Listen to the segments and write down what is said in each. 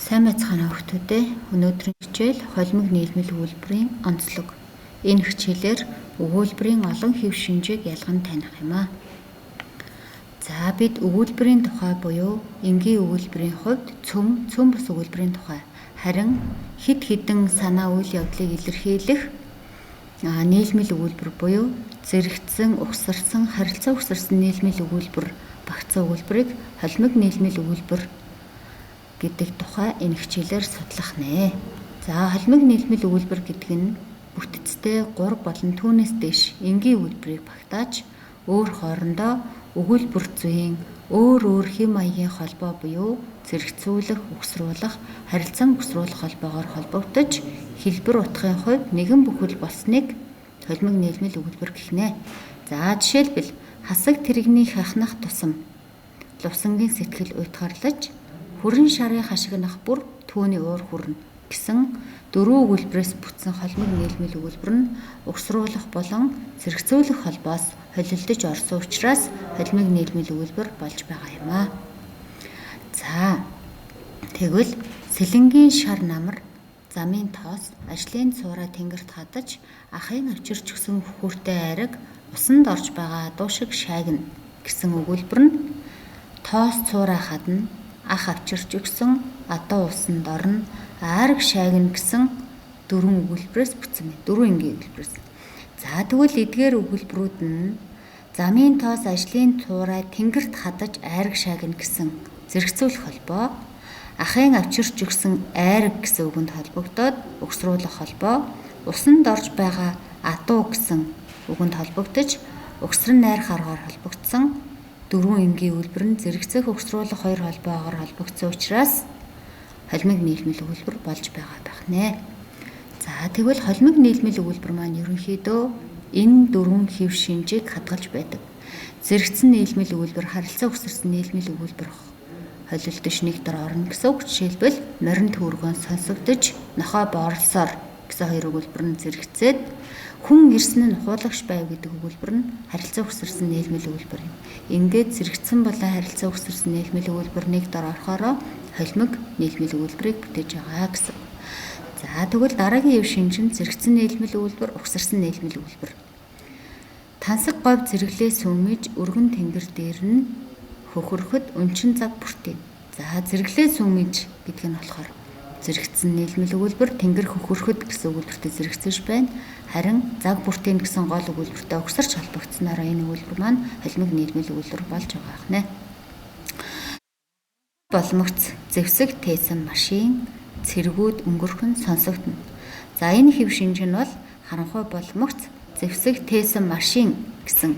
Сайн байцгаана хүүхдүүдээ. Өнөөдрийн хичээл холимог нийлмэл өгүүлбэрийн онцлог. Энэ хичээлээр өгүүлбэрийн олон хэв шинжийг ялган таних юм аа. За бид өгүүлбэрийн тухай буюу энгийн өгүүлбэрийн хувьд цөм бус өгүүлбэрийн тухай харин хэд хэдэн санаа үйл явдлыг илэрхийлэх нийлмэл өгүүлбэр буюу зэрэгцсэн, угсарсан, харилцаа угсарсан нийлмэл өгүүлбэр багцсан өгүүлбэрийг холимог нийлмэл өгүүлбэр гэдэг тухай энэ хичээлээр судлах нэ. За холимог нийлмэл өгүүлбэр гэдэг нь бүтцтэй 3 болон түүнээс дээш энгийн өгүүлбэрийг багтааж өөр хоорондоо өгүүлбэр зүйн өөр хэм маягийн холбоо буюу зэрэгцүүлэх, угсруулах, харилцан угсруулах холбоогоор холбогдож хэлбэр утгын хувьд нэгэн бүхэл болсныг холимог нийлмэл өгүүлбэр гэх нэ. За жишээлбэл хасаг тэрэгний хахнах тусам лувсангийн сэтгэл уйтгарлаж хүрэн шарын хашигнах бүр түүний уур хүрнэ гэсэн 4 өгүүлбэрээс бүтсэн холимог нийлмэл өгүүлбэр нь угсруулах болон зэрэгцүүлэх холбоос холилдож орсон учраас холимог нийлмэл өгүүлбэр болж байгаа юм аа. За тэгвэл сэлэнгийн шар намар замын тоос ажлын цуураа тэнгэрт хадаж ахын авчирч өгсөн хөхүүртэй айраг усанд орж байгаа адуу шиг шаагна гэсэн өгүүлбэр нь тоос цуураа хадна, ах авчирч өгсөн адуу усанд орно, айраг шаагна гэсэн 4 өгүүлбэрээс бүтсэн байна. 4 энгийн өгүүлбэрээс. За тэгвэл эдгээр өгүүлбэрүүд нь замын тоос ажлын цуураа тэнгэрт хадаж айраг шаагна гэсэн зэрэгцүүлэх холбоо, ахын авчирч өгсөн айраг гэсэн үгэнд холбогдоод угсруулах холбоо, усанд орж байгаа адуу гэсэн үгэнд холбогдож угсран найр харгаар холбогдсон 4 энгийн өгүүлбэр нь зэрэгцэх угсруулах 2 холбоогоор холбогдсон учраас холимог нийлмэл өгүүлбэр болж байгаа байх нэ. За тэгвэл холимог нийлмэл өгүүлбэр маань ерөнхийдөө энэ 4 хэв шинжийг хадгалж байдаг. Зэрэгцсэн нийлмэл өгүүлбэр, харилцаа угсарсан нийлмэл өгүүлбэр холилдож нэг дор орно гэсэн үг. Жишээлбэл морин төвөргөөн сонсогдож нохой боорлсоор гэсэн 2 өгүүлбэр нь зэрэгцээд хүн ирсэн нь хуулагч байв гэдэг өгүүлбэр нь харилцаа угсарсан нийлмэл өгүүлбэр юм. Ингээд зэрэгцсэн болон харилцаа угсарсан нийлмэл өгүүлбэр нэг дор орохоор холимог нийлмэл өгүүлбэрийг бүтээж байгаа гэсэн. За тэгвэл дараагийн хэв шинж нь зэрэгцсэн нийлмэл өгүүлбэр, угсарсан нийлмэл өгүүлбэр. Тансаг говь зэрэглээ сүмэж өргөн тэнгэр дээр нь хөхөрөхөд өнчин зав бүртээ. За зэрэглээ сүмэж гэдэг нь болохоор зэрэгцсэн нийлмэл өгүүлбэр, тэнгэр хөхөрөхөд гэсэн өгүүлбэртэй зэрэгцэж байна. Харин заг бүртээ гэсэн гол өгүүлбэртэй угсарч холбогдсоноор энэ өгүүлбэр маань холимог нийлмэл өгүүлбэр болж байгаа юм нэ. Боломгц зэвсэг тээсэн машин цэргүүд өнгөрхөн сонсогдно. За энэ хэв шинж нь бол харанхуй боломгц зэвсэг тээсэн машин гэсэн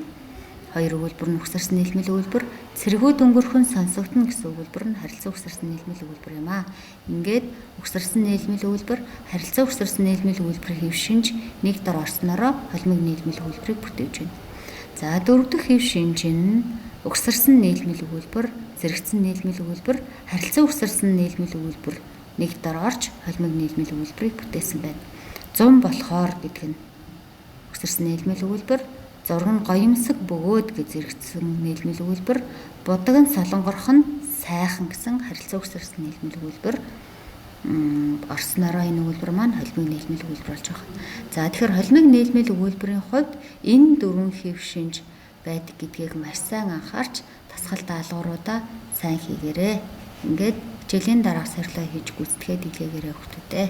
2 өгүүлбэр нь угсарсан нийлмэл өгүүлбэр, цэргүүд өнгөрхөн сонсогдно гэсэн өгүүлбэр нь харилцаа угсарсан нийлмэл өгүүлбэр юм аа. Ингээд угсарсан нийлмэл өгүүлбэр, харилцаа угсарсан нийлмэл өгүүлбэрийн хэв шинж нэг дор орсноороо холимог нийлмэл өгүүлбэрийг бүтээж байна. За дөрөв дэх хэв шинж нь угсарсан нийлмэл өгүүлбэр, зэрэгцсэн нийлмэл өгүүлбэр, харилцаа угсарсан нийлмэл өгүүлбэр нэг дор орж холимог нийлмэл өгүүлбэрийг бүтээсэн байна. Зум болохоор гэдэг нь угсарсан нийлмэл өгүүлбэр, зураг нь гоёмсог бөгөөд гэж зэрэгцсэн нийлмэл өгүүлбэр, будаг нь солонгорох нь сайхан гэсэн харилцаа угсарсан нийлмэл өгүүлбэр орсноороо энэ өгүүлбэр маань холимог нийлмэл өгүүлбэр болж байгаа. За тэгэхээр холимог нийлмэл өгүүлбэрийн хувьд энэ 4 хэв шинж байдаг гэдгийг маш сайн анхаарч дасгал даалгавруудаа сайн хийгээрэй. Ингээд хичээлийн дараах сарлаа хийж гүйцэтгээд илгээгээрэй хүүхдүүдээ.